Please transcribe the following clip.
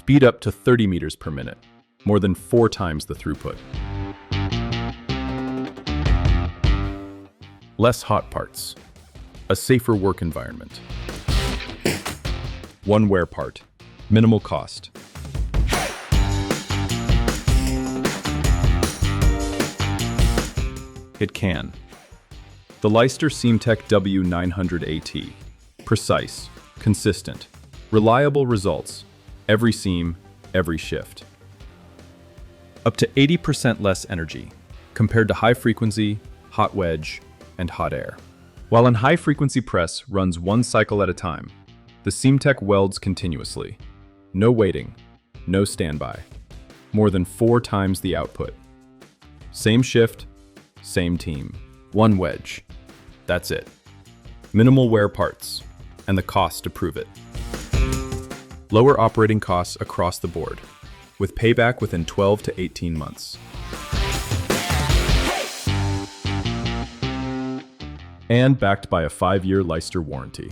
Speed up to 30 meters per minute, more than 4 times the throughput. Less hot parts. A safer work environment. One wear part. Minimal cost. It can. The Leister SEAMTEK W-900 AT. Precise, consistent, reliable results. Every seam, every shift. Up to 80% less energy compared to high-frequency, hot wedge, and hot air. While an high-frequency press runs one cycle at a time, the SEAMTEK welds continuously. No waiting, no standby. More than 4 times the output. Same shift, same team. One wedge. That's it. Minimal wear parts, and the cost to prove it. Lower operating costs across the board, with payback within 12 to 18 months. And backed by a 5-year Leister warranty.